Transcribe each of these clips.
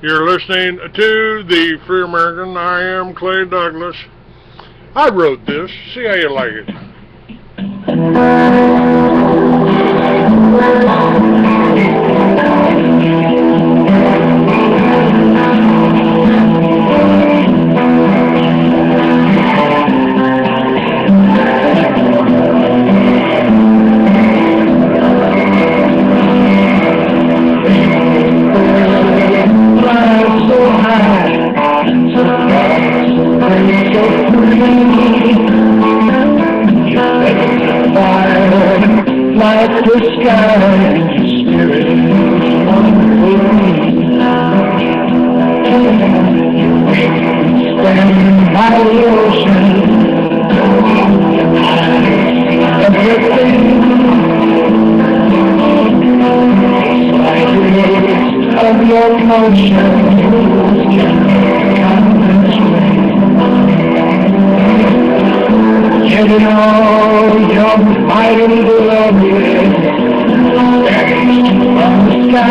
You're listening to the Free American. I am Clay Douglas. I wrote this. See how you like it. Like the sky, spirit stand by the ocean, everything like the waves of your motion, get it all your might and glory from the sky.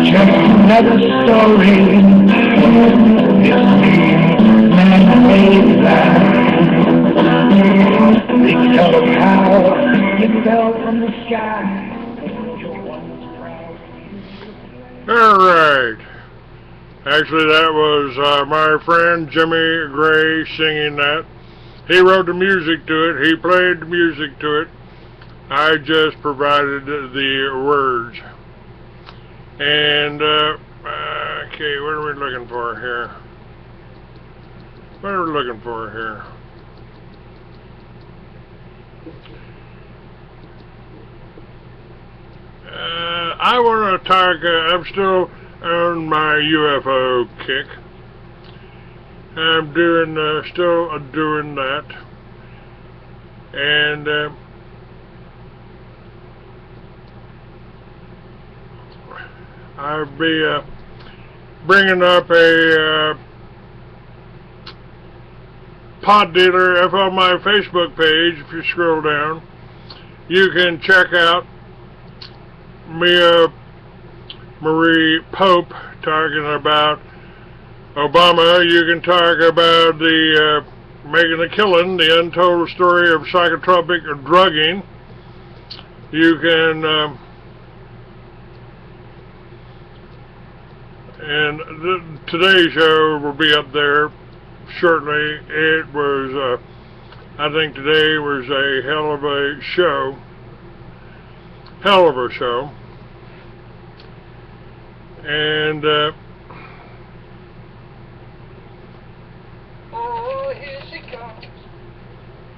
Just another story. Man-made life. They tell of how you fell from the sky. You're once proud. All right. Actually, that was my friend Jimmy Gray singing that. He wrote the music to it. He played the music to it. I just provided the words. And, okay, what are we looking for here? What are we looking for here? I want to talk, I'm still on my UFO kick. I'm still doing that. And, I'll be bringing up a pot dealer. If on my Facebook page, if you scroll down, you can check out Mia Marie Pope talking about Obama. You can talk about the making a killing, the untold story of psychotropic drugging. You can and today's show will be up there shortly. It was, I think today was a hell of a show. Hell of a show. And, oh, here she comes.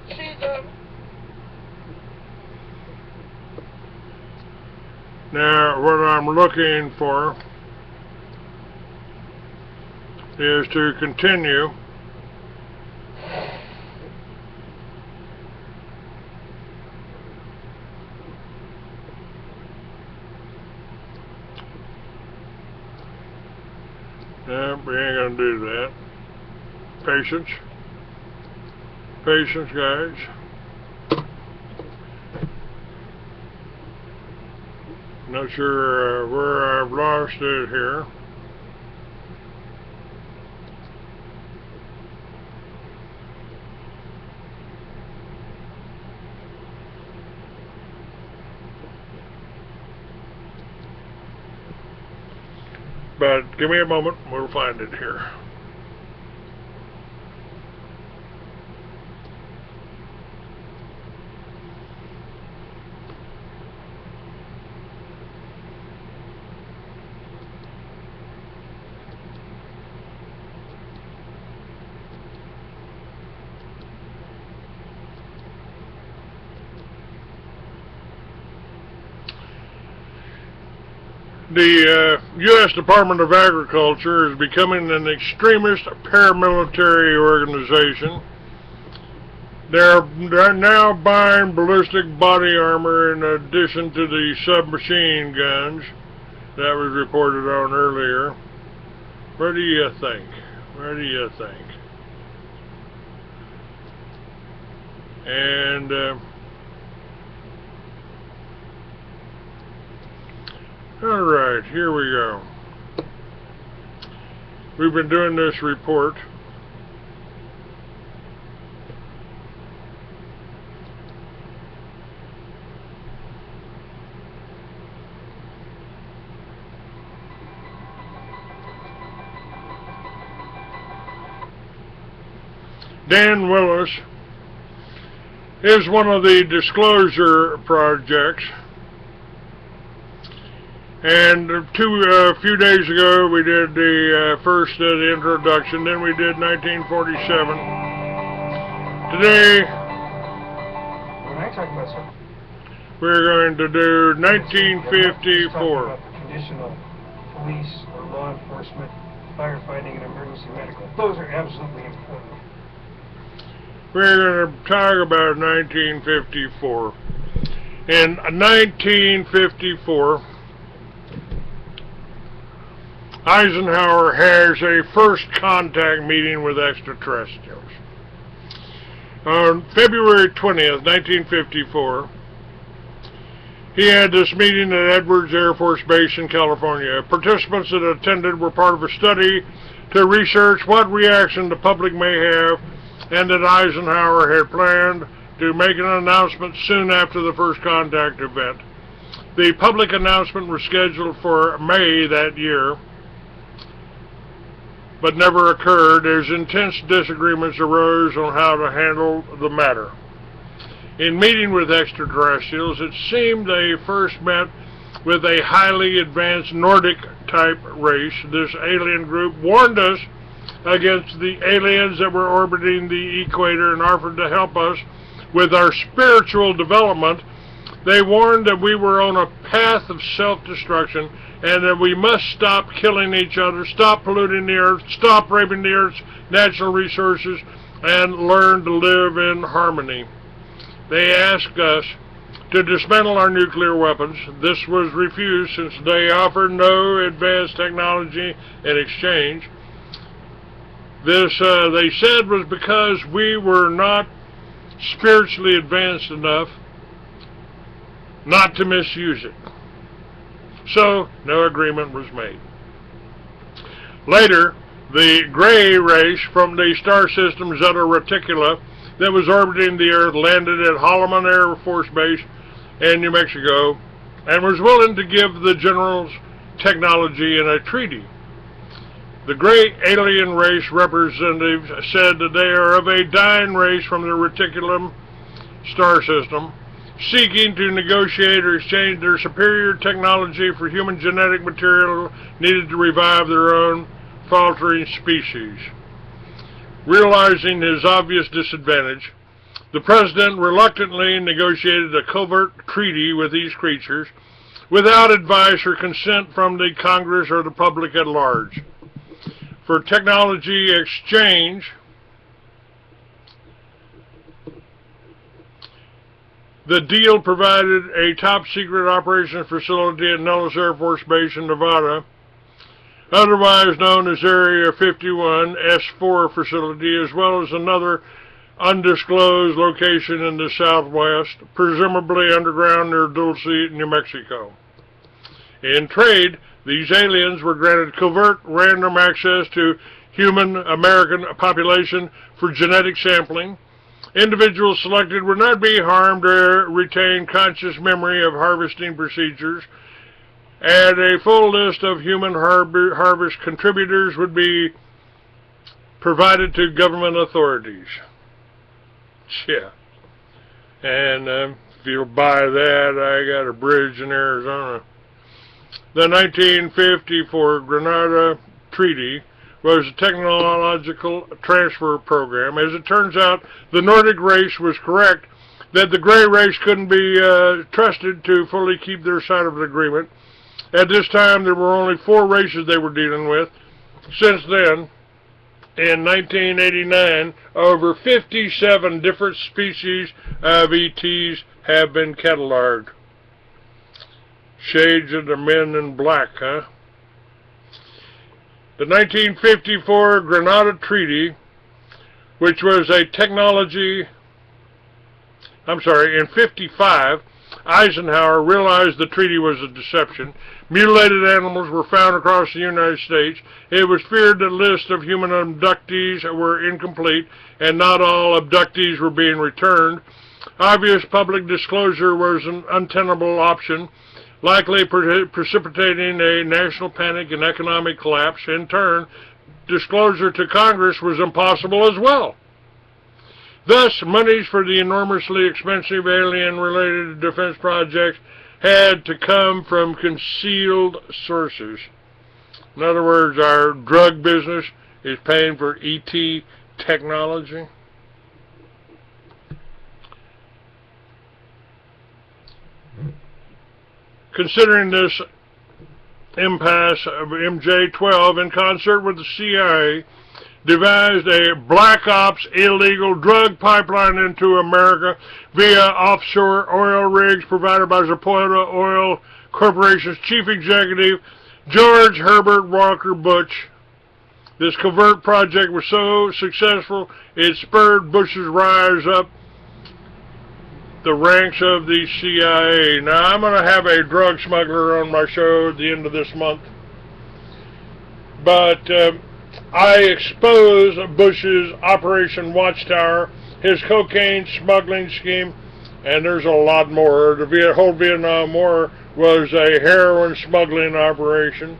She's up. Now, what I'm looking for is to continue no, we ain't gonna do that. Patience. Patience, guys. Not sure where I've lost it here. But give me a moment, we'll find it here. The U.S. Department of Agriculture is becoming an extremist paramilitary organization. They're now buying ballistic body armor in addition to the submachine guns that was reported on earlier. What do you think? What do you think? And Alright, here we go. We've been doing this report. Dan Willis is one of the disclosure projects, and a few days ago we did the first the introduction, then we did 1947. Today When I talk about something, we're going to do talking about 1954. the traditional police or law enforcement, firefighting, and emergency medical. Those are absolutely important. We're going to talk about 1954. In 1954, Eisenhower has a first contact meeting with extraterrestrials. On February 20th, 1954, he had this meeting at Edwards Air Force Base in California. Participants that attended were part of a study to research what reaction the public may have, and that Eisenhower had planned to make an announcement soon after the first contact event. The public announcement was scheduled for May that year, but never occurred as intense disagreements arose on how to handle the matter. In meeting with extraterrestrials, it seemed they first met with a highly advanced Nordic type race. This alien group warned us against the aliens that were orbiting the equator and offered to help us with our spiritual development. They warned that we were on a path of self-destruction and that we must stop killing each other, stop polluting the earth, stop raping the earth's natural resources, and learn to live in harmony. They asked us to dismantle our nuclear weapons. This was refused since they offered no advanced technology in exchange. This, they said, was because we were not spiritually advanced enough not to misuse it. So, no agreement was made. Later, the gray race from the star system Zeta Reticula that was orbiting the Earth landed at Holloman Air Force Base in New Mexico and was willing to give the generals technology in a treaty. The gray alien race representatives said that they are of a dying race from the Reticulum star system, seeking to negotiate or exchange their superior technology for human genetic material needed to revive their own faltering species. Realizing his obvious disadvantage, the president reluctantly negotiated a covert treaty with these creatures without advice or consent from the Congress or the public at large. For technology exchange, the deal provided a top-secret operations facility at Nellis Air Force Base in Nevada, otherwise known as Area 51 S4 facility, as well as another undisclosed location in the southwest, presumably underground near Dulce, New Mexico. In trade, these aliens were granted covert random access to human American population for genetic sampling. Individuals selected would not be harmed or retain conscious memory of harvesting procedures, and a full list of human harvest contributors would be provided to government authorities. Yeah. And if you'll buy that, I got a bridge in Arizona. The 1954 Granada Treaty was a technological transfer program. As it turns out, the Nordic race was correct that the gray race couldn't be trusted to fully keep their side of the agreement. At this time, there were only 4 races they were dealing with. Since then, in 1989, over 57 different species of ETs have been cataloged. Shades of the men in black, huh? The 1954 Granada Treaty, which was a in 55, Eisenhower realized the treaty was a deception. Mutilated animals were found across the United States. It was feared that lists of human abductees were incomplete, and not all abductees were being returned. Obvious public disclosure was an untenable option, likely precipitating a national panic and economic collapse. In turn, disclosure to Congress was impossible as well. Thus, monies for the enormously expensive alien-related defense projects had to come from concealed sources. In other words, our drug business is paying for ET technology. Considering this impasse, MJ-12, in concert with the CIA, devised a black ops illegal drug pipeline into America via offshore oil rigs provided by Zapata Oil Corporation's chief executive, George Herbert Walker Bush. This covert project was so successful, it spurred Bush's rise up the ranks of the CIA. Now, I'm going to have a drug smuggler on my show at the end of this month. But I expose Bush's Operation Watchtower, his cocaine smuggling scheme, and there's a lot more. The whole Vietnam War was a heroin smuggling operation.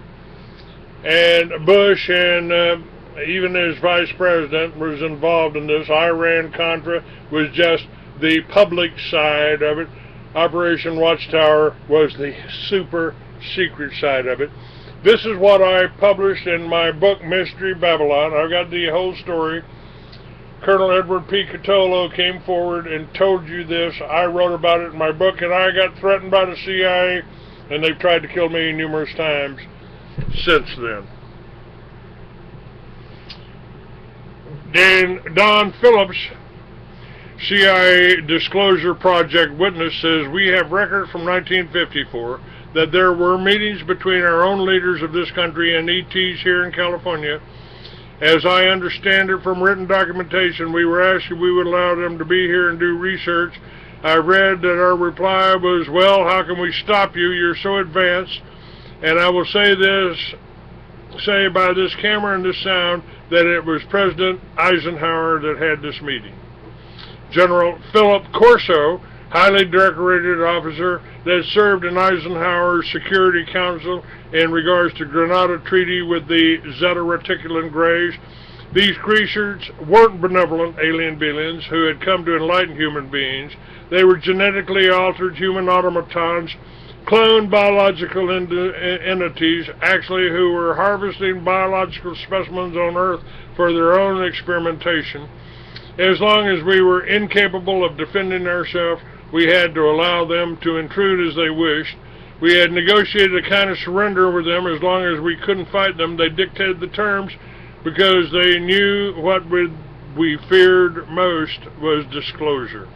And Bush and even his vice president was involved in this. Iran-Contra was just the public side of it. Operation Watchtower was the super secret side of it. This is what I published in my book, Mystery Babylon. I've got the whole story. Colonel Edward P. Catolo came forward and told you this. I wrote about it in my book, and I got threatened by the CIA, and they've tried to kill me numerous times since then. Then Don Phillips, CIA Disclosure Project witness, says we have records from 1954 that there were meetings between our own leaders of this country and ETs here in California. As I understand it from written documentation, we were asked if we would allow them to be here and do research. I read that our reply was, well, how can we stop you? You're so advanced. And I will say by this camera and this sound, that it was President Eisenhower that had this meeting. General Philip Corso, highly decorated officer that served in Eisenhower's Security Council in regards to Granada Treaty with the Zeta Reticulan Greys. These creatures weren't benevolent alien beings who had come to enlighten human beings. They were genetically altered human automatons, cloned biological entities, actually, who were harvesting biological specimens on Earth for their own experimentation. As long as we were incapable of defending ourselves, we had to allow them to intrude as they wished. We had negotiated a kind of surrender with them. As long as we couldn't fight them, they dictated the terms because they knew what we feared most was disclosure.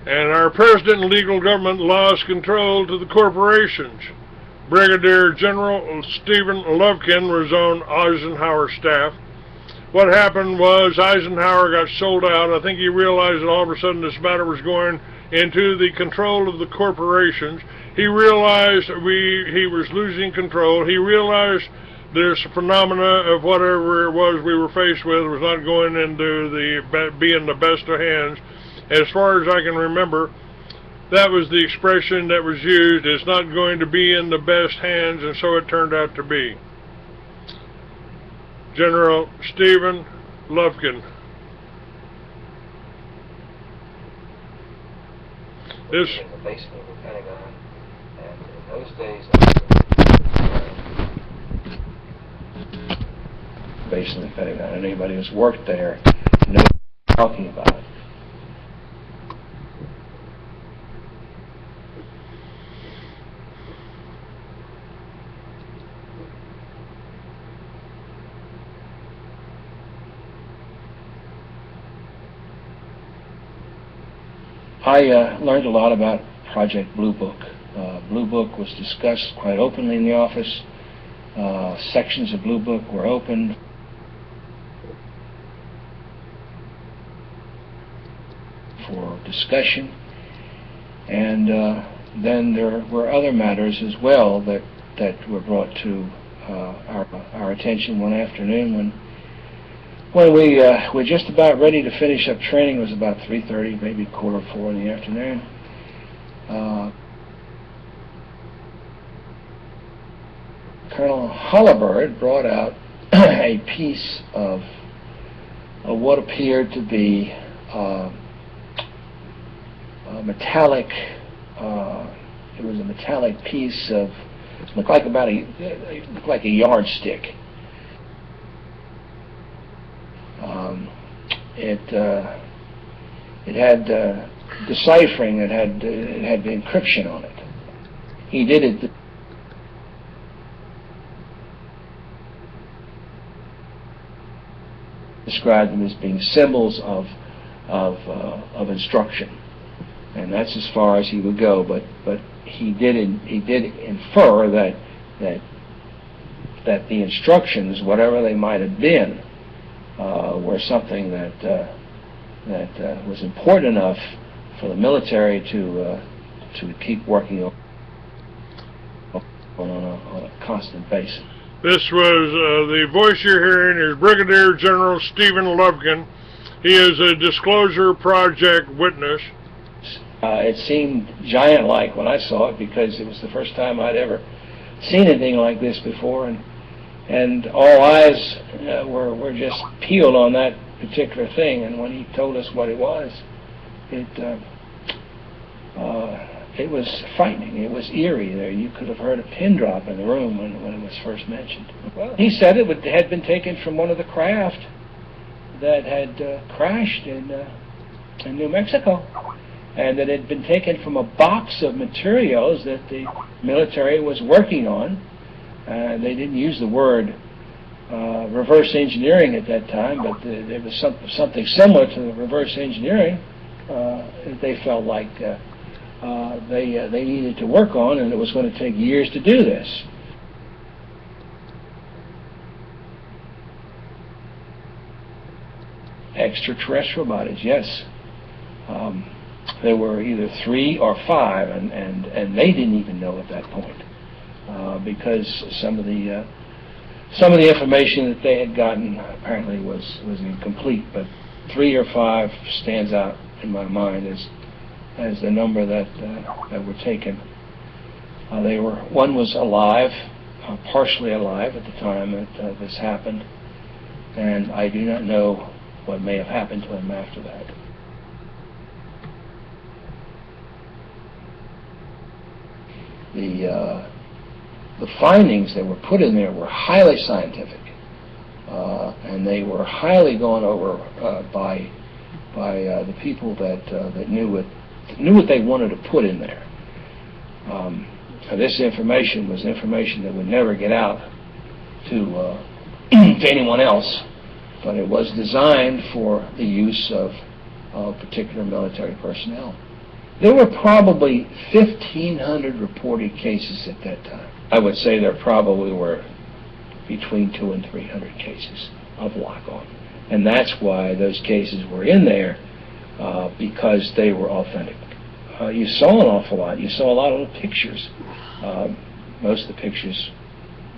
And our president and legal government lost control to the corporations. Brigadier General Stephen Lufkin was on Eisenhower's staff. What happened was Eisenhower got sold out. I think he realized that all of a sudden this matter was going into the control of the corporations. He realized he was losing control. He realized this phenomena of whatever it was we were faced with was not going into being the best of hands. As far as I can remember, that was the expression that was used. It's not going to be in the best hands, and so it turned out to be. General Stephen Lufkin. This in the basement of the Pentagon, and in those days, Basement of the Pentagon, and anybody who's worked there knows what I'm talking about. I learned a lot about Project Blue Book. Blue Book was discussed quite openly in the office. Sections of Blue Book were opened. discussion. And then there were other matters as well that were brought to our attention one afternoon when we were just about ready to finish up training. It was about 3:30, maybe 3:45 in the afternoon. Colonel Halliburtt brought out a piece of what appeared to be a metallic. It was a metallic piece of, looked like a yardstick. It had deciphering. It had encryption on it. He did it. Described them as being symbols of instruction, and that's as far as he would go. But he did infer that the instructions, whatever they might have been, were something that was important enough for the military to keep working on a constant basis. This was, the voice you're hearing is Brigadier General Stephen Lovekin. He is a Disclosure Project witness. It seemed giant-like when I saw it, because it was the first time I'd ever seen anything like this before, and all eyes were just peeled on that particular thing. And when he told us what it was, it was frightening. It was eerie. There, you could have heard a pin drop in the room when it was first mentioned. Well, he said it had been taken from one of the craft that had crashed in New Mexico, and that it had been taken from a box of materials that the military was working on. They didn't use the word reverse engineering at that time, but there was something similar to the reverse engineering that they felt like they needed to work on, and it was going to take years to do this. Extraterrestrial bodies, yes. There were either 3 or 5, and they didn't even know at that point, because some of the information that they had gotten apparently was incomplete. But 3 or 5 stands out in my mind as the number that were taken. One was alive, partially alive at the time that this happened, and I do not know what may have happened to him after that. The findings that were put in there were highly scientific, and they were highly gone over by the people that knew what they wanted to put in there. This information was information that would never get out to anyone else, but it was designed for the use of particular military personnel. There were probably 1,500 reported cases at that time. I would say there probably were between 200 and 300 cases of lock-on. And that's why those cases were in there, because they were authentic. You saw an awful lot. You saw a lot of the pictures. Most of the pictures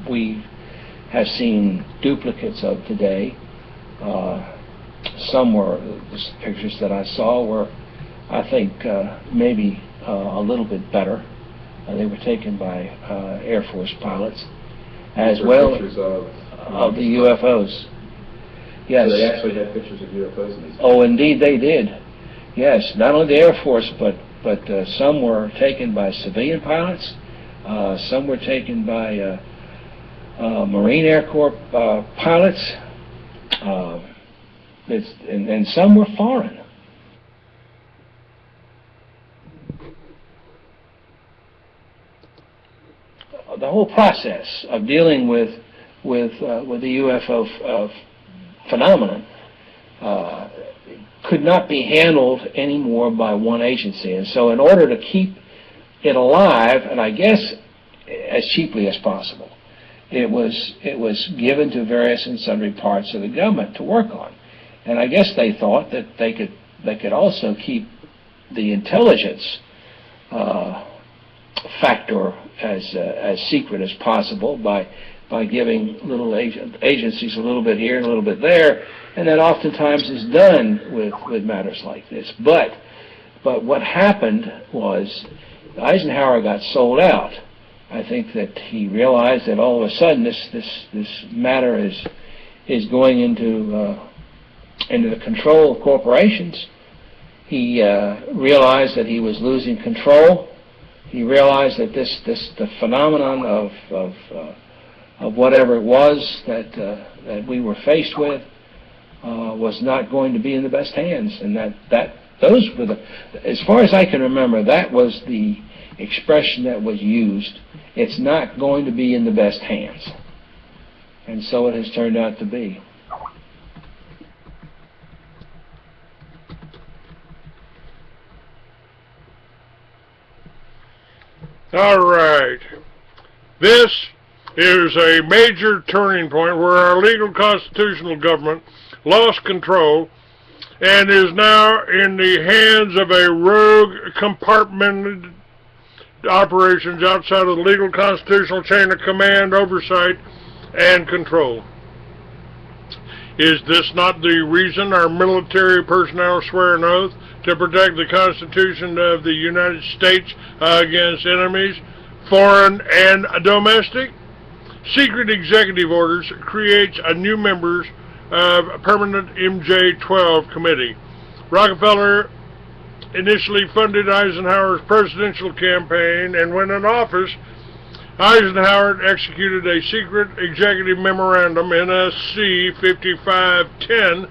we have seen duplicates of today. Some were, the pictures that I saw were, I think, maybe a little bit better. They were taken by Air Force pilots, as well of the UFOs. Yes. So they actually had pictures of UFOs in these. Oh, indeed they did. Yes, not only the Air Force, but some were taken by civilian pilots. Some were taken by Marine Air Corps pilots, and some were foreign. The whole process of dealing with the UFO phenomenon could not be handled anymore by one agency, and so in order to keep it alive, and I guess as cheaply as possible, it was given to various and sundry parts of the government to work on, and I guess they thought that they could also keep the intelligence factor as secret as possible by giving little agencies a little bit here and a little bit there, and that oftentimes is done with matters like this. But what happened was Eisenhower got sold out. I think that he realized that all of a sudden this matter is going into the control of corporations. He realized that he was losing control. He realized that the phenomenon of whatever it was that we were faced with was not going to be in the best hands, and those were as far as I can remember, that was the expression that was used. It's not going to be in the best hands, and so it has turned out to be. All right. This is a major turning point where our legal constitutional government lost control and is now in the hands of a rogue compartmented operations outside of the legal constitutional chain of command, oversight, and control. Is this not the reason our military personnel swear an oath to protect the Constitution of the United States against enemies, foreign and domestic? Secret executive orders creates a new members of permanent MJ-12 committee. Rockefeller initially funded Eisenhower's presidential campaign, and when in office, Eisenhower executed a secret executive memorandum, NSC 5510,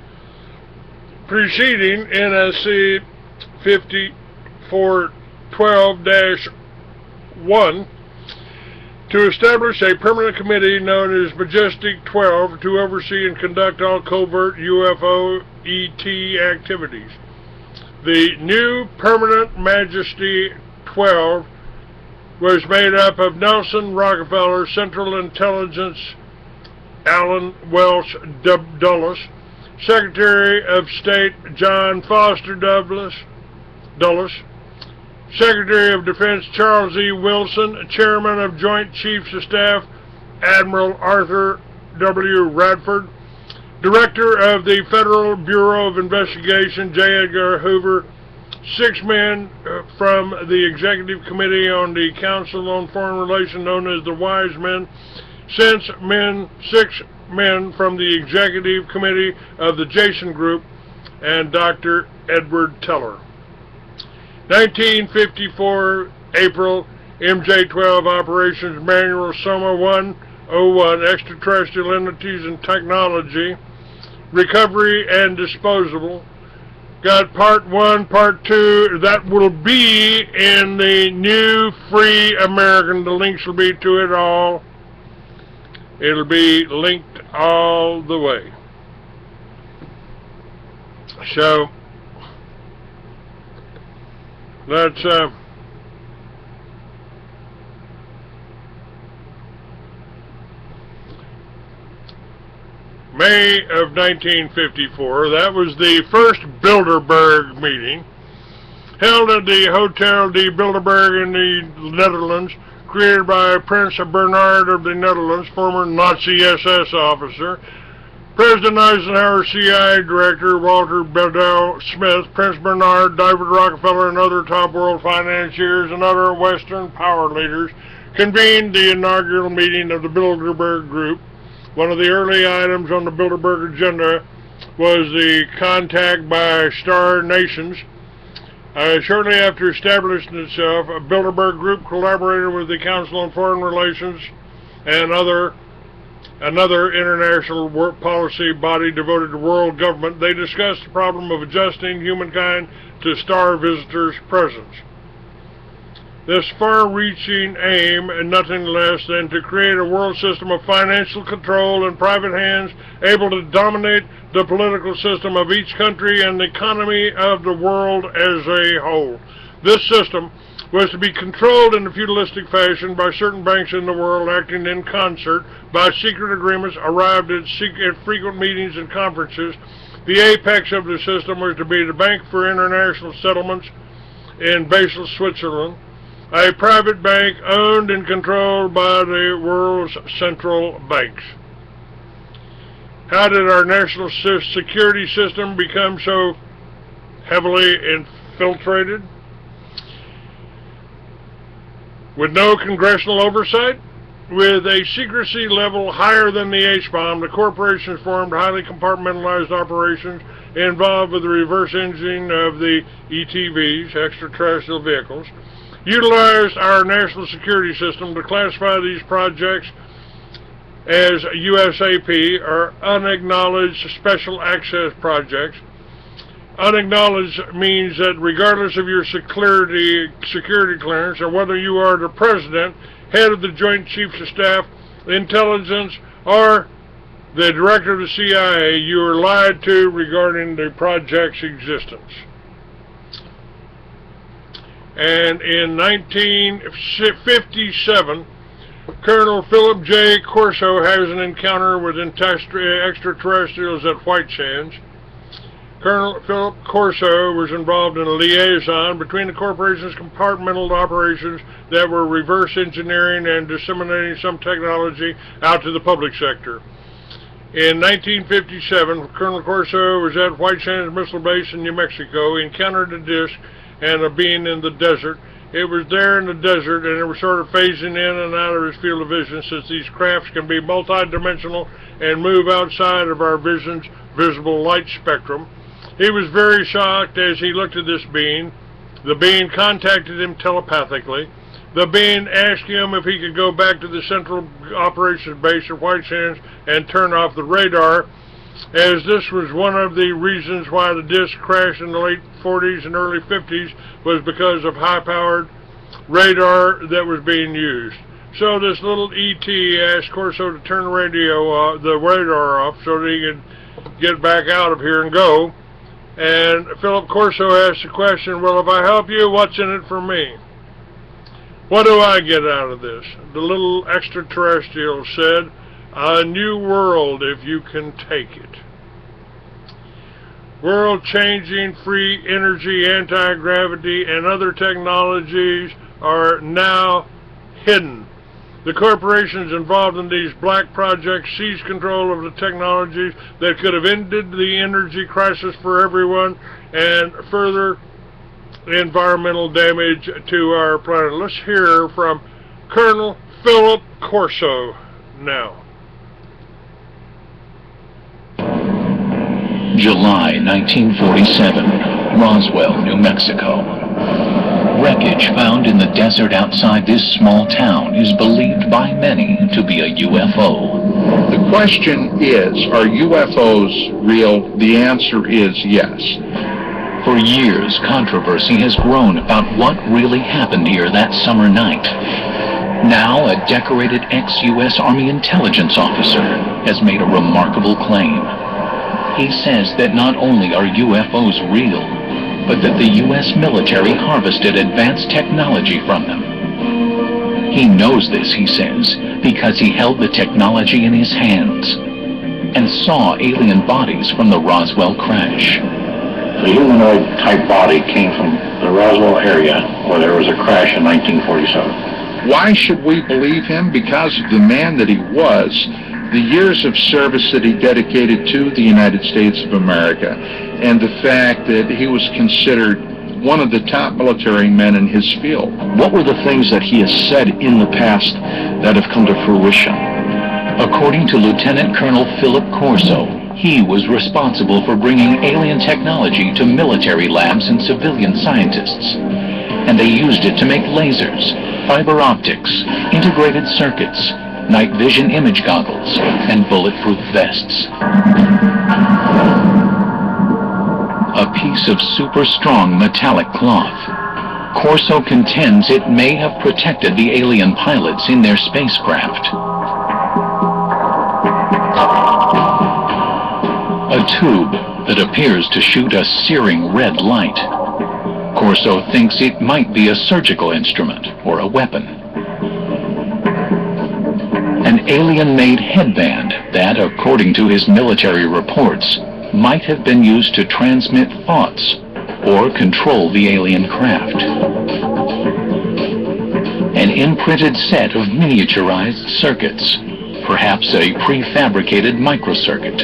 preceding NSC 5412-1, to establish a permanent committee known as Majestic 12 to oversee and conduct all covert UFO ET activities. The new permanent Majesty 12 was made up of Nelson Rockefeller, Central Intelligence Allen Welsh Dulles, Secretary of State John Foster Dulles, Secretary of Defense Charles E. Wilson, Chairman of Joint Chiefs of Staff Admiral Arthur W. Radford, Director of the Federal Bureau of Investigation J. Edgar Hoover, 6 men from the Executive Committee on the Council on Foreign Relations known as the Wise Men, 6 men from the Executive Committee of the Jason Group, and Dr. Edward Teller. 1954, April, MJ-12 Operations Manual Soma 101, Extraterrestrial Entities and Technology, Recovery and Disposable. Got part 1, part 2, that will be in the new Free American. The links will be to it all. It'll be linked all the way. So, let's May of 1954, that was the first Bilderberg meeting held at the Hotel de Bilderberg in the Netherlands, created by Prince Bernhard of the Netherlands, former Nazi SS officer. President Eisenhower, CIA Director Walter Bedell Smith, Prince Bernhard, David Rockefeller, and other top world financiers and other Western power leaders convened the inaugural meeting of the Bilderberg Group. One of the early items on the Bilderberg agenda was the contact by Star Nations. Shortly after establishing itself, a Bilderberg Group collaborated with the Council on Foreign Relations and another international work policy body devoted to world government. They discussed the problem of adjusting humankind to star visitors' presence. This far-reaching aim, and nothing less than to create a world system of financial control in private hands, able to dominate the political system of each country and the economy of the world as a whole. This system was to be controlled in a feudalistic fashion by certain banks in the world acting in concert by secret agreements arrived at frequent meetings and conferences. The apex of the system was to be the Bank for International Settlements, in Basel, Switzerland, a private bank owned and controlled by the world's central banks. How did our national security system become so heavily infiltrated? With no congressional oversight, with a secrecy level higher than the H-bomb, the corporations formed highly compartmentalized operations involved with the reverse engineering of the ETVs, extraterrestrial vehicles, utilized our national security system to classify these projects as USAP, or unacknowledged special access projects. Unacknowledged means that regardless of your security clearance, or whether you are the president, head of the Joint Chiefs of Staff, intelligence, or the director of the CIA, you are lied to regarding the project's existence. And in 1957, Colonel Philip J. Corso has an encounter with extraterrestrials at White Sands. Colonel Philip Corso was involved in a liaison between the corporation's compartmental operations that were reverse engineering and disseminating some technology out to the public sector. In 1957, Colonel Corso was at White Sands Missile Base in New Mexico. He encountered a disk and a being in the desert. It was there in the desert, and it was sort of phasing in and out of his field of vision, since these crafts can be multidimensional and move outside of our vision's visible light spectrum. He was very shocked as he looked at this being. The being contacted him telepathically. The being asked him if he could go back to the central operations base at White Sands and turn off the radar, as this was one of the reasons why the disk crashed in the late 40s and early 50s, was because of high-powered radar that was being used. So this little ET asked Corso to turn the radar off, so that he could get back out of here and go. And Philip Corso asked the question, well, if I help you, what's in it for me? What do I get out of this? The little extraterrestrial said, a new world if you can take it. World-changing free energy, anti-gravity, and other technologies are now hidden. The corporations involved in these black projects seized control of the technologies that could have ended the energy crisis for everyone and further environmental damage to our planet. Let's hear from Colonel Philip Corso now. July 1947, Roswell, New Mexico. Wreckage found in the desert outside this small town is believed by many to be a UFO. The question is, are UFOs real? The answer is yes. For years, controversy has grown about what really happened here that summer night. Now, a decorated ex-U.S. Army intelligence officer has made a remarkable claim. He says that not only are UFOs real, but that the U.S. military harvested advanced technology from them. He knows this, he says, because he held the technology in his hands and saw alien bodies from the Roswell crash. The humanoid-type body came from the Roswell area where there was a crash in 1947. Why should we believe him? Because of the man that he was, the years of service that he dedicated to the United States of America, and the fact that he was considered one of the top military men in his field. What were the things that he has said in the past that have come to fruition? According to Lieutenant Colonel Philip Corso, he was responsible for bringing alien technology to military labs and civilian scientists. And they used it to make lasers, fiber optics, integrated circuits, night vision image goggles, and bulletproof vests. A piece of super strong metallic cloth. Corso contends it may have protected the alien pilots in their spacecraft. A tube that appears to shoot a searing red light. Corso thinks it might be a surgical instrument or a weapon. An alien-made headband that, according to his military reports, might have been used to transmit thoughts or control the alien craft. An imprinted set of miniaturized circuits, perhaps a prefabricated microcircuit.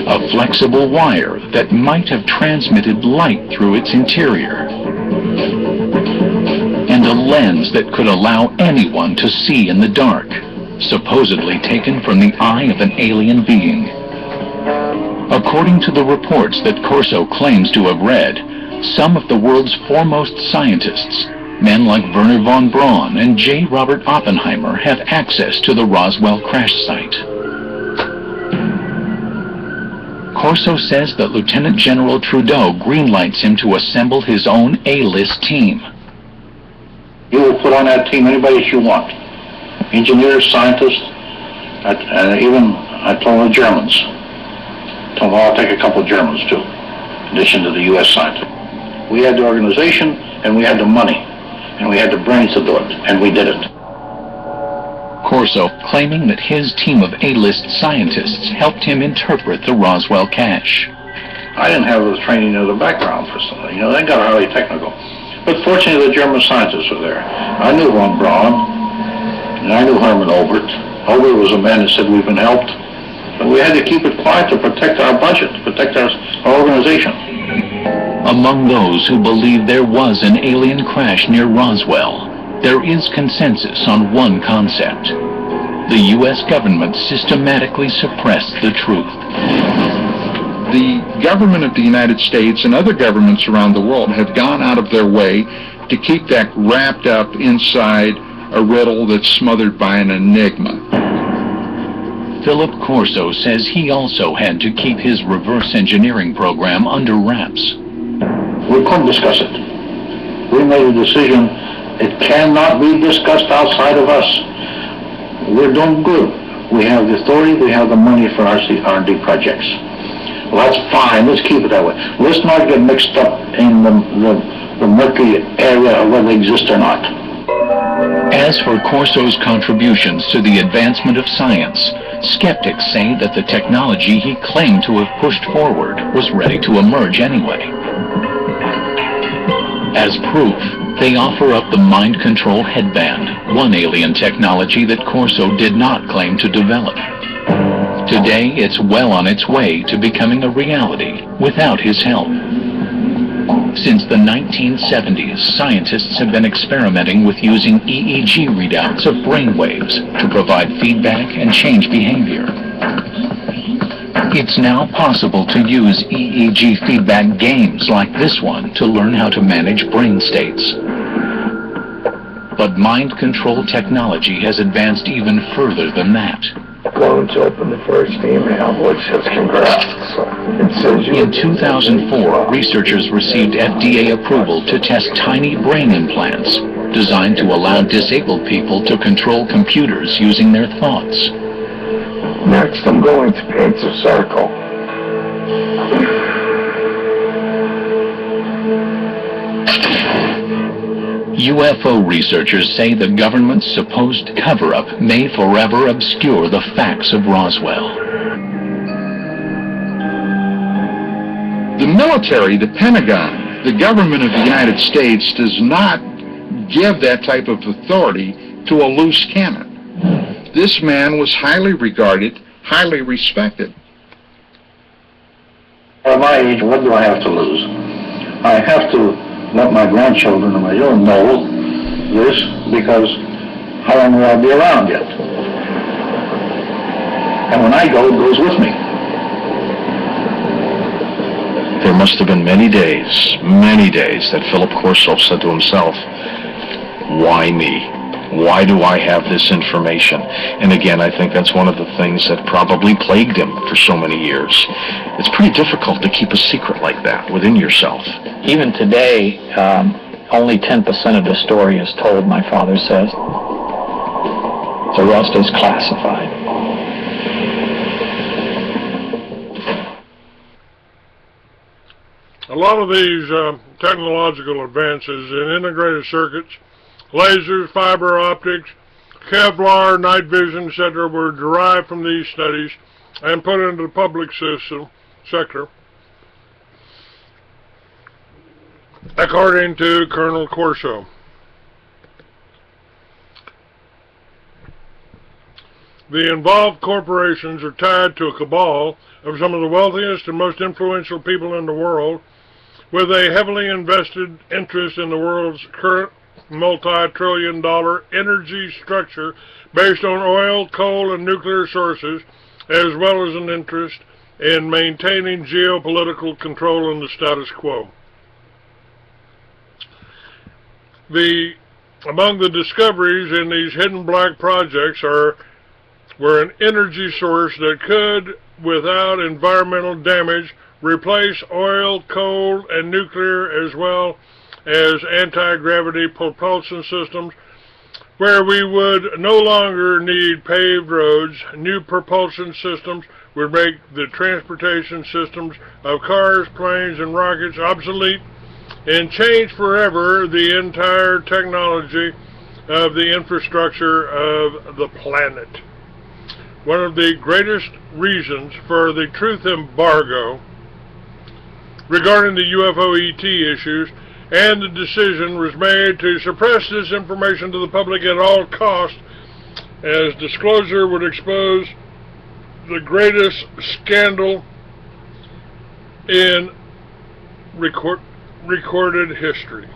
A flexible wire that might have transmitted light through its interior. And a lens that could allow anyone to see in the dark, supposedly taken from the eye of an alien being. According to the reports that Corso claims to have read, some of the world's foremost scientists, men like Wernher von Braun and J. Robert Oppenheimer, have access to the Roswell crash site. Corso says that Lieutenant General Trudeau greenlights him to assemble his own A-list team. You will put on that team anybody that you want. Engineers, scientists, and even I told the Germans. Told them I'll take a couple of Germans too, in addition to the U.S. scientists. We had the organization, and we had the money, and we had the brains to do it, and we did it. Corso claiming that his team of A-list scientists helped him interpret the Roswell cache. I didn't have the training or the background for something, they got highly technical. But fortunately, the German scientists were there. I knew von Braun, and I knew Hermann Obert. Obert was a man that said we've been helped, but we had to keep it quiet to protect our budget, to protect our organization. Among those who believe there was an alien crash near Roswell, there is consensus on one concept. The U.S. government systematically suppressed the truth. The government of the United States and other governments around the world have gone out of their way to keep that wrapped up inside a riddle that's smothered by an enigma. Philip Corso says he also had to keep his reverse engineering program under wraps. We couldn't discuss it. We made a decision. It cannot be discussed outside of us. We're doing good. We have the authority, we have the money for our R&D projects. Well, that's fine. Let's keep it that way. Let's not get mixed up in the murky area of whether they exist or not. As for Corso's contributions to the advancement of science, skeptics say that the technology he claimed to have pushed forward was ready to emerge anyway. As proof, they offer up the mind control headband, one alien technology that Corso did not claim to develop. Today, it's well on its way to becoming a reality without his help. Since the 1970s, scientists have been experimenting with using EEG readouts of brain waves to provide feedback and change behavior. It's now possible to use EEG feedback games like this one to learn how to manage brain states. But mind control technology has advanced even further than that. Going to open the first email, which says congrats. It says In 2004, researchers received FDA approval to test tiny brain implants designed to allow disabled people to control computers using their thoughts. Next, I'm going to paint a circle. UFO researchers say the government's supposed cover-up may forever obscure the facts of Roswell. The military, the Pentagon, the government of the United States does not give that type of authority to a loose cannon. This man was highly regarded, highly respected. At my age, what do I have to lose? I have to let my grandchildren and my children know this, because how long will I be around yet? And when I go, it goes with me. There must have been many days that Philip Corso said to himself, why me? Why do I have this information? And again, I think that's one of the things that probably plagued him for so many years. It's pretty difficult to keep a secret like that within yourself. Even today, only 10% of the story is told, my father says. The rest is classified. A lot of these technological advances in integrated circuits, lasers, fiber optics, Kevlar, night vision, etc. were derived from these studies and put into the public sector, according to Colonel Corso. The involved corporations are tied to a cabal of some of the wealthiest and most influential people in the world, with a heavily invested interest in the world's current multi-trillion-dollar energy structure based on oil, coal, and nuclear sources, as well as an interest in maintaining geopolitical control in the status quo. Among the discoveries in these hidden black projects were an energy source that could, without environmental damage, replace oil, coal, and nuclear, as well as anti-gravity propulsion systems, where we would no longer need paved roads. New propulsion systems would make the transportation systems of cars, planes, and rockets obsolete and change forever the entire technology of the infrastructure of the planet. One of the greatest reasons for the truth embargo regarding the UFO ET issues and the decision was made to suppress this information to the public at all costs, as disclosure would expose the greatest scandal in recorded history.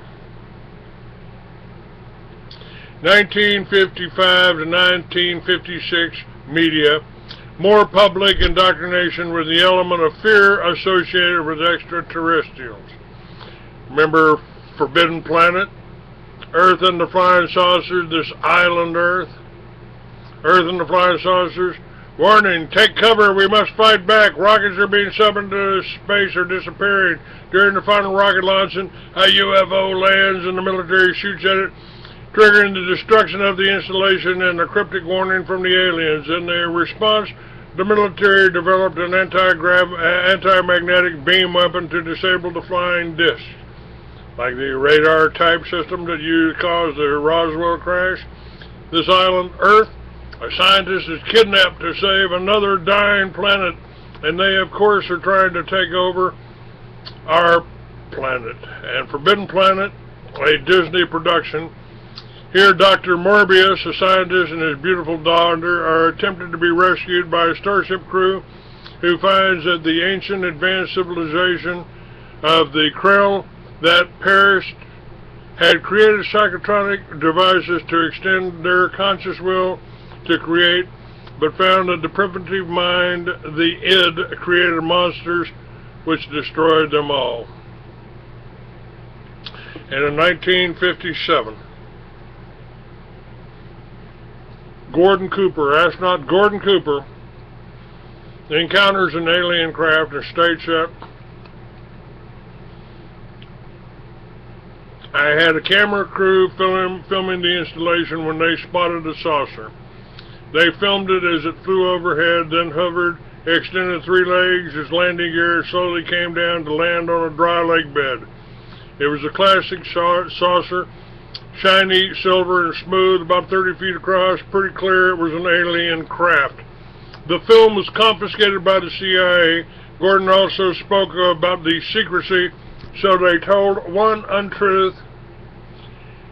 1955 to 1956 media, more public indoctrination with the element of fear associated with extraterrestrials. Remember Forbidden Planet? Earth and the Flying Saucers, this island Earth. Earth and the Flying Saucers. Warning, take cover, we must fight back. Rockets are being summoned to space or disappearing. During the final rocket launching, a UFO lands and the military shoots at it, triggering the destruction of the installation and a cryptic warning from the aliens. In their response, the military developed an anti-magnetic beam weapon to disable the flying disc. Like the radar-type system that caused the Roswell crash. This island, Earth, a scientist is kidnapped to save another dying planet, and they, of course, are trying to take over our planet. And Forbidden Planet, a Disney production. Here, Dr. Morbius, a scientist, and his beautiful daughter are attempted to be rescued by a starship crew who finds that the ancient advanced civilization of the Krell that perished had created psychotronic devices to extend their conscious will to create, but found that the primitive mind, the id, created monsters which destroyed them all. And in 1957, astronaut Gordon Cooper, encounters an alien craft and states that, I had a camera crew filming the installation when they spotted a saucer. They filmed it as it flew overhead, then hovered, extended 3 legs as landing gear, slowly came down to land on a dry lake bed. It was a classic saucer, shiny, silver, and smooth, about 30 feet across, pretty clear it was an alien craft. The film was confiscated by the CIA. Gordon also spoke about the secrecy, so they told one untruth.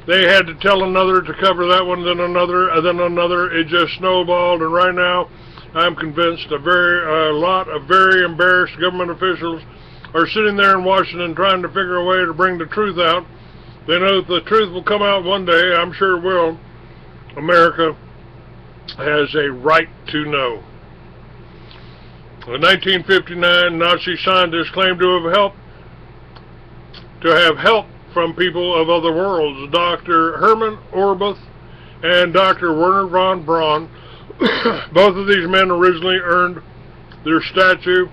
They had to tell another to cover that one, then another, and then another. It just snowballed, and right now, I'm convinced a lot of very embarrassed government officials are sitting there in Washington trying to figure a way to bring the truth out. They know that the truth will come out one day. I'm sure it will. America has a right to know. In 1959, Nazi scientists claimed to have help from people of other worlds. Dr. Hermann Oberth and Dr. Werner von Braun, both of these men originally earned their statue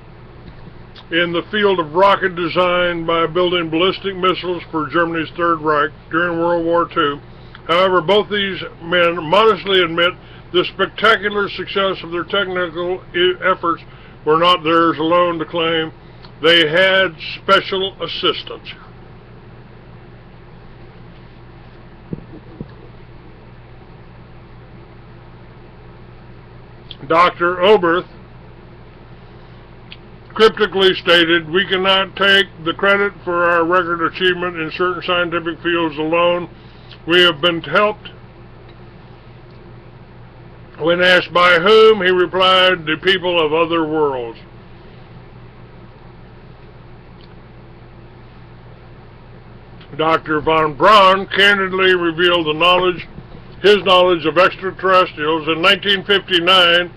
in the field of rocket design by building ballistic missiles for Germany's Third Reich during World War II. However, both these men modestly admit the spectacular success of their technical efforts were not theirs alone to claim. They had special assistance. Dr. Oberth cryptically stated, "We cannot take the credit for our record achievement in certain scientific fields alone. We have been helped." When asked by whom, he replied, "The people of other worlds." Dr. von Braun candidly revealed his knowledge of extraterrestrials in 1959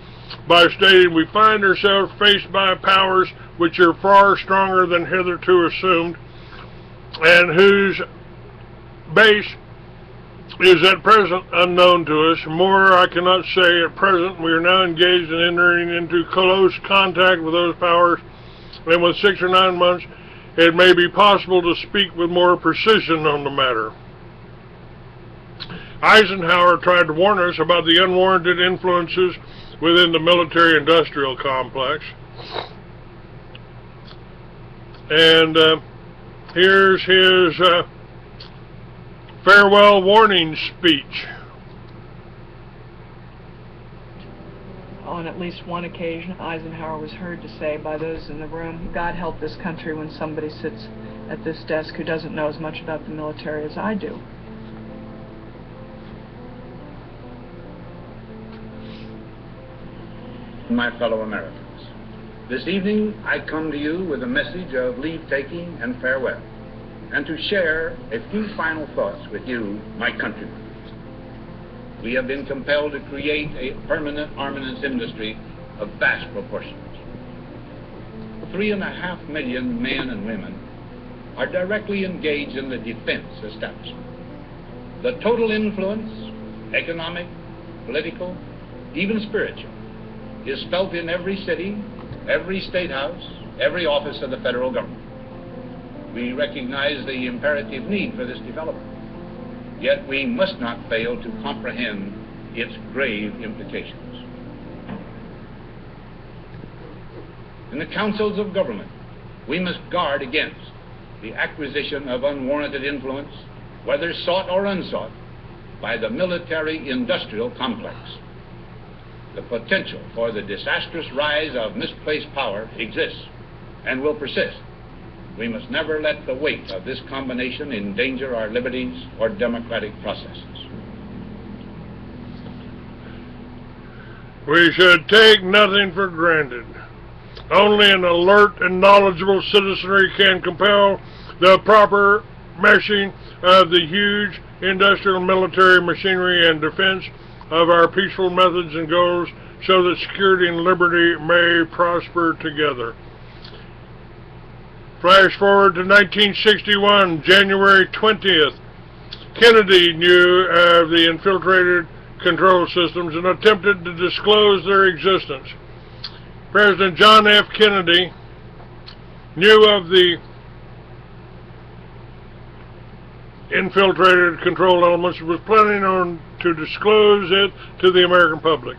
by stating, "We find ourselves faced by powers which are far stronger than hitherto assumed, and whose base is at present unknown to us. More I cannot say at present. We are now engaged in entering into close contact with those powers, and with 6 or 9 months it may be possible to speak with more precision on the matter." Eisenhower tried to warn us about the unwarranted influences within the military-industrial complex. And here's his farewell warning speech. On at least one occasion, Eisenhower was heard to say by those in the room, "God help this country when somebody sits at this desk who doesn't know as much about the military as I do." My fellow Americans, this evening I come to you with a message of leave-taking and farewell, and to share a few final thoughts with you, my countrymen. We have been compelled to create a permanent armaments industry of vast proportions. 3.5 million men and women are directly engaged in the defense establishment. The total influence, economic, political, even spiritual, is felt in every city, every state house, every office of the federal government. We recognize the imperative need for this development, yet we must not fail to comprehend its grave implications. In the councils of government, we must guard against the acquisition of unwarranted influence, whether sought or unsought, by the military-industrial complex. The potential for the disastrous rise of misplaced power exists and will persist. We must never let the weight of this combination endanger our liberties or democratic processes. We should take nothing for granted. Only an alert and knowledgeable citizenry can compel the proper meshing of the huge industrial military machinery and defense of our peaceful methods and goals, so that security and liberty may prosper together. Flash forward to 1961, January 20th. Kennedy knew of the infiltrated control systems and attempted to disclose their existence. President John F. Kennedy knew of the infiltrated control elements and was planning on to disclose it to the American public.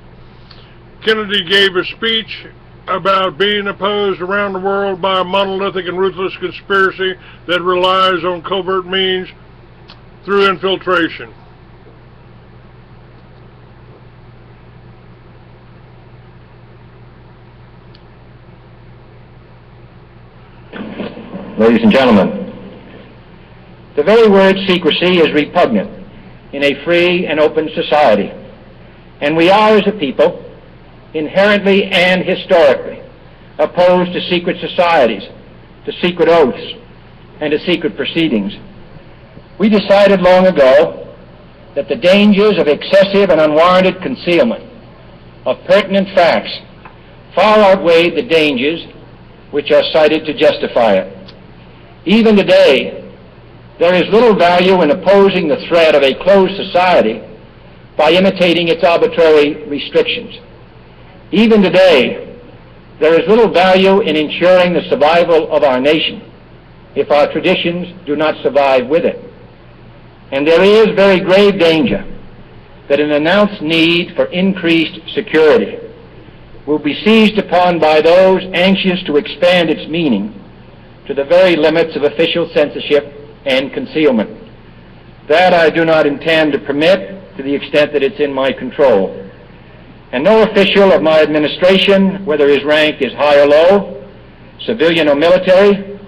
Kennedy gave a speech about being opposed around the world by a monolithic and ruthless conspiracy that relies on covert means through infiltration. Ladies and gentlemen, the very word secrecy is repugnant in a free and open society, and we are, as a people, inherently and historically opposed to secret societies, to secret oaths, and to secret proceedings. We decided long ago that the dangers of excessive and unwarranted concealment of pertinent facts far outweighed the dangers which are cited to justify it. Even today, there is little value in opposing the threat of a closed society by imitating its arbitrary restrictions. Even today, there is little value in ensuring the survival of our nation if our traditions do not survive with it. And there is very grave danger that an announced need for increased security will be seized upon by those anxious to expand its meaning to the very limits of official censorship and concealment. That I do not intend to permit to the extent that it's in my control. And no official of my administration, whether his rank is high or low, civilian or military,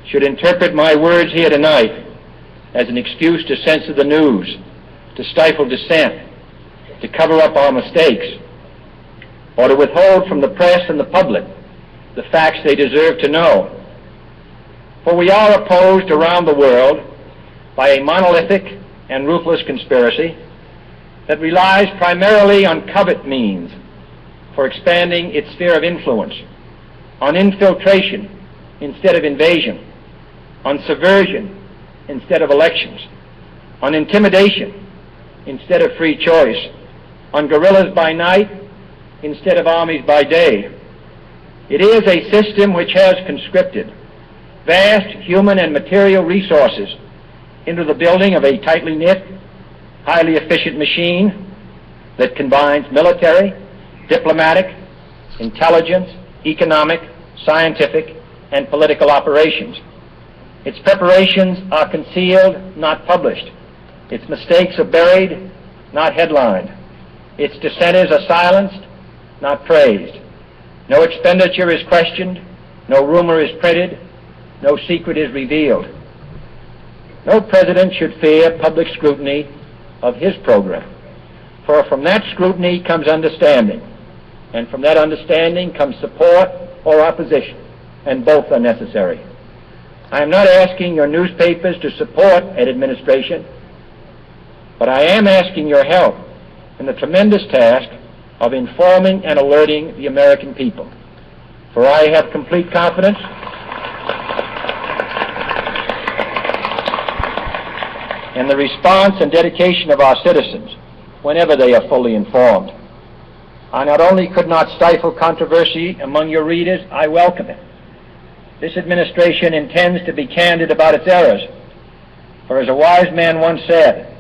should interpret my words here tonight as an excuse to censor the news, to stifle dissent, to cover up our mistakes, or to withhold from the press and the public the facts they deserve to know. For we are opposed around the world by a monolithic and ruthless conspiracy that relies primarily on covert means for expanding its sphere of influence, on infiltration instead of invasion, on subversion instead of elections, on intimidation instead of free choice, on guerrillas by night instead of armies by day. It is a system which has conscripted vast human and material resources into the building of a tightly knit, highly efficient machine that combines military, diplomatic, intelligence, economic, scientific, and political operations. Its preparations are concealed, not published. Its mistakes are buried, not headlined. Its dissenters are silenced, not praised. No expenditure is questioned, no rumor is printed, no secret is revealed. No president should fear public scrutiny of his program, for from that scrutiny comes understanding, and from that understanding comes support or opposition, and both are necessary. I am not asking your newspapers to support an administration, but I am asking your help in the tremendous task of informing and alerting the American people. For I have complete confidence in the response and dedication of our citizens whenever they are fully informed. I not only could not stifle controversy among your readers, I welcome it. This administration intends to be candid about its errors, for as a wise man once said,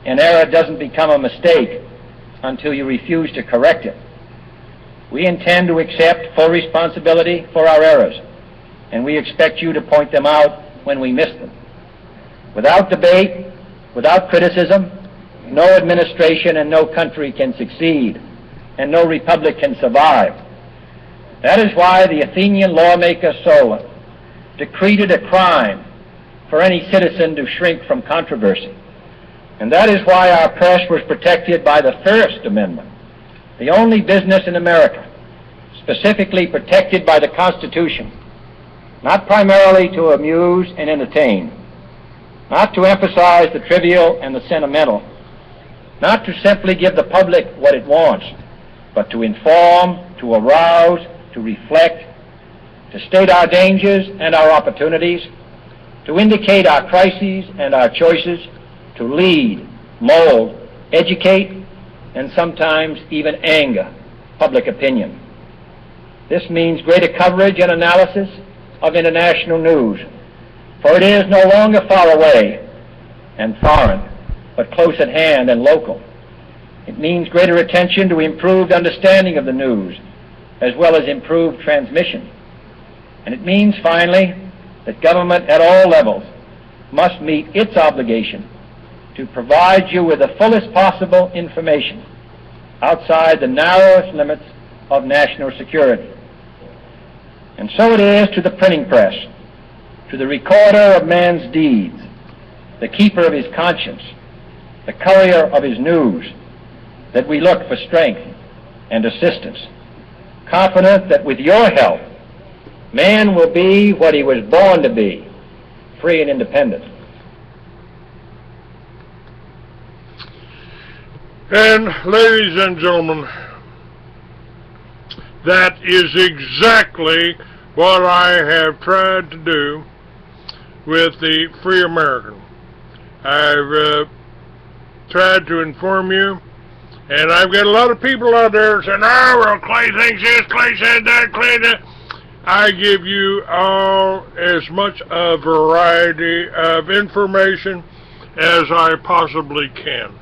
an error doesn't become a mistake until you refuse to correct it. We intend to accept full responsibility for our errors, and we expect you to point them out when we miss them. Without debate, without criticism, no administration and no country can succeed, and no republic can survive. That is why the Athenian lawmaker Solon decreed it a crime for any citizen to shrink from controversy. And that is why our press was protected by the First Amendment, the only business in America specifically protected by the Constitution, not primarily to amuse and entertain, not to emphasize the trivial and the sentimental, not to simply give the public what it wants, but to inform, to arouse, to reflect, to state our dangers and our opportunities, to indicate our crises and our choices, to lead, mold, educate, and sometimes even anger public opinion. This means greater coverage and analysis of international news, for it is no longer far away and foreign, but close at hand and local. It means greater attention to improved understanding of the news, as well as improved transmission. And it means, finally, that government at all levels must meet its obligation to provide you with the fullest possible information outside the narrowest limits of national security. And so it is to the printing press, to the recorder of man's deeds, the keeper of his conscience, the courier of his news, that we look for strength and assistance, confident that with your help, man will be what he was born to be, free and independent. And ladies and gentlemen, that is exactly what I have tried to do with the Free American. I've tried to inform you, and I've got a lot of people out there saying, oh, well, Clay thinks this, Clay said that, Clay that. I give you all as much a variety of information as I possibly can.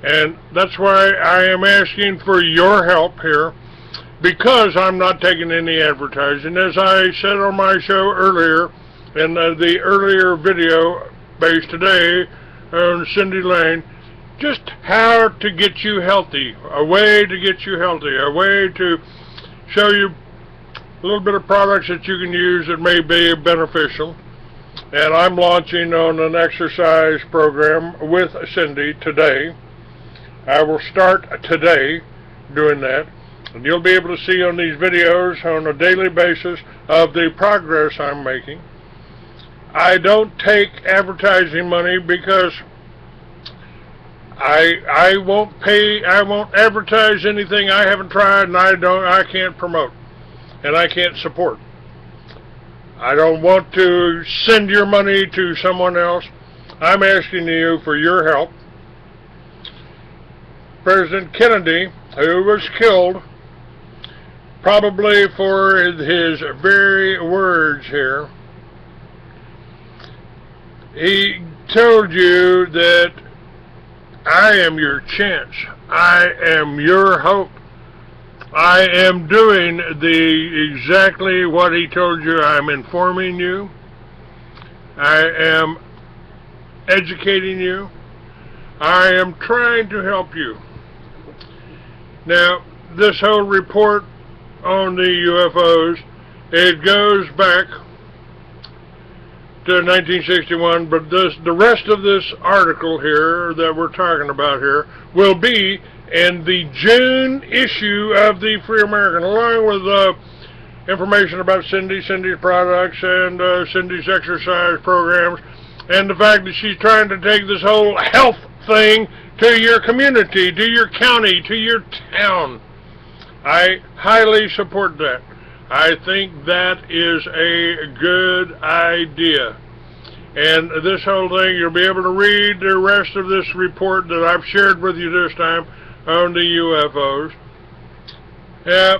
And that's why I am asking for your help here, because I'm not taking any advertising. As I said on my show earlier, in the earlier video based today on Cindy Lane, just how to get you healthy, a way to get you healthy, a way to show you a little bit of products that you can use that may be beneficial. And I'm launching on an exercise program with Cindy today. I will start today doing that. And you'll be able to see on these videos on a daily basis of the progress I'm making. I don't take advertising money because I won't advertise anything I haven't tried and I can't promote and I can't support. I don't want to send your money to someone else. I'm asking you for your help. President Kennedy, who was killed probably for his very words here, he told you that I am your chance. I am your hope. I am doing exactly what he told you. I'm informing you. I am educating you. I am trying to help you. Now, this whole report on the UFOs, it goes back to 1961, but the rest of this article here that we're talking about here will be in the June issue of the Free American, along with information about Cindy's products and Cindy's exercise programs, and the fact that she's trying to take this whole health thing to your community, to your county, to your town. I highly support that. I think that is a good idea. And this whole thing, you'll be able to read the rest of this report that I've shared with you this time on the UFOs. Yeah,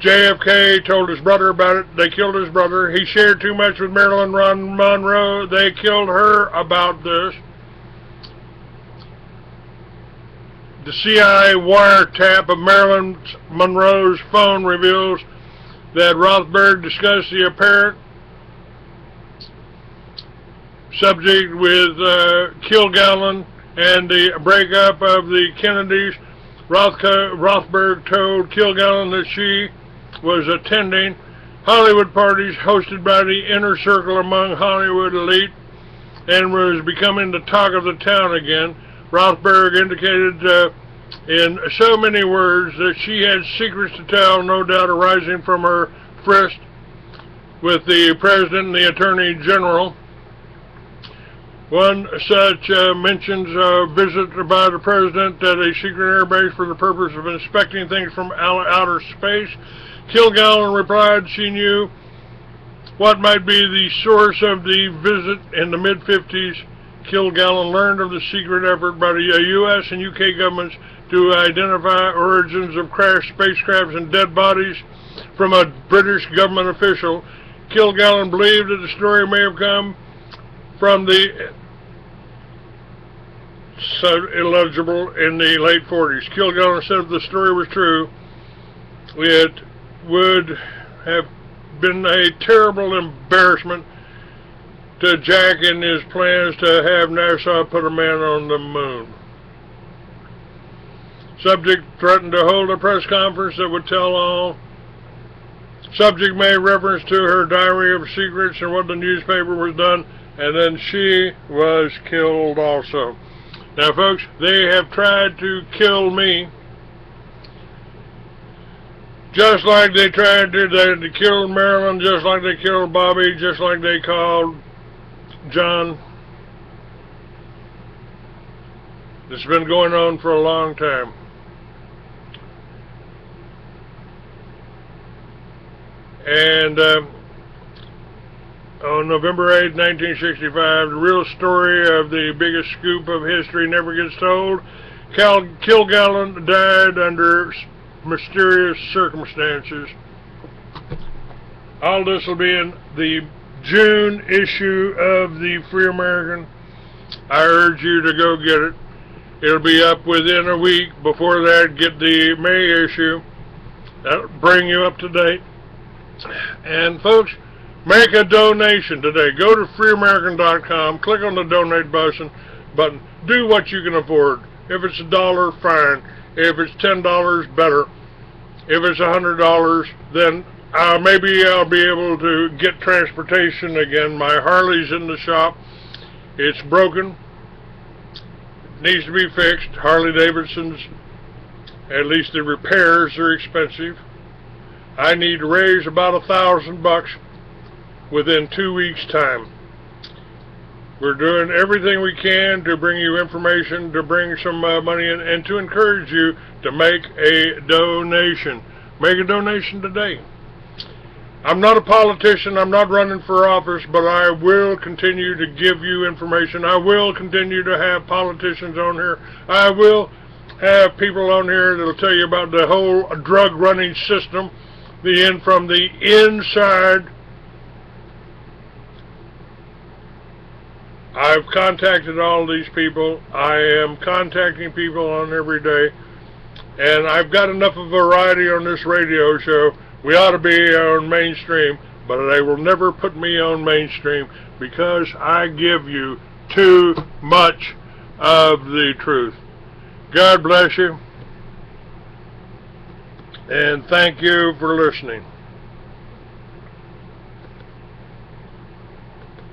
JFK told his brother about it. They killed his brother. He shared too much with Marilyn Monroe. They killed her about this. The CIA wiretap of Marilyn Monroe's phone reveals that Rothberg discussed the apparent subject with Kilgallen and the breakup of the Kennedys. Rothberg told Kilgallen that she was attending Hollywood parties hosted by the inner circle among Hollywood elite and was becoming the talk of the town again. Rothberg indicated in so many words that she had secrets to tell, no doubt arising from her tryst with the President and the Attorney General. One such mentions a visit by the President at a secret airbase for the purpose of inspecting things from outer space. Kilgallen replied she knew what might be the source of the visit. In the mid-50s, Kilgallen learned of the secret effort by the U.S. and U.K. governments to identify origins of crashed spacecrafts and dead bodies from a British government official. Kilgallen believed that the story may have come from the illegible in the late 40s. Kilgallen said if the story was true, it would have been a terrible embarrassment to Jack in his plans to have NASA put a man on the moon. Subject threatened to hold a press conference that would tell all. Subject made reference to her diary of secrets and what the newspaper was done, and then she was killed also. Now, folks, they have tried to kill me, just like they tried to. They killed Marilyn, just like they killed Bobby, just like they called John. This has been going on for a long time. And on November 8, 1965, the real story of the biggest scoop of history never gets told. Kilgallen died under mysterious circumstances. All this will be in the June issue of the Free American. I urge you to go get it. It'll be up within a week. Before that, get the May issue. That'll bring you up to date. And folks, make a donation today. Go to freeamerican.com, click on the donate button, do what you can afford. If it's $1, fine. If it's $10, better. If it's $100, then maybe I'll be able to get transportation again. My Harley's in the shop. It's broken. It needs to be fixed. Harley Davidson's, at least the repairs are expensive. I need to raise about $1,000 within 2 weeks' time. We're doing everything we can to bring you information, to bring some money in, and to encourage you to make a donation. Make a donation today. I'm not a politician, I'm not running for office, but I will continue to give you information. I will continue to have politicians on here. I will have people on here that will tell you about the whole drug running system, from the inside. I've contacted all these people. I am contacting people on every day, and I've got enough of variety on this radio show. We ought to be on mainstream, but they will never put me on mainstream because I give you too much of the truth. God bless you, and thank you for listening.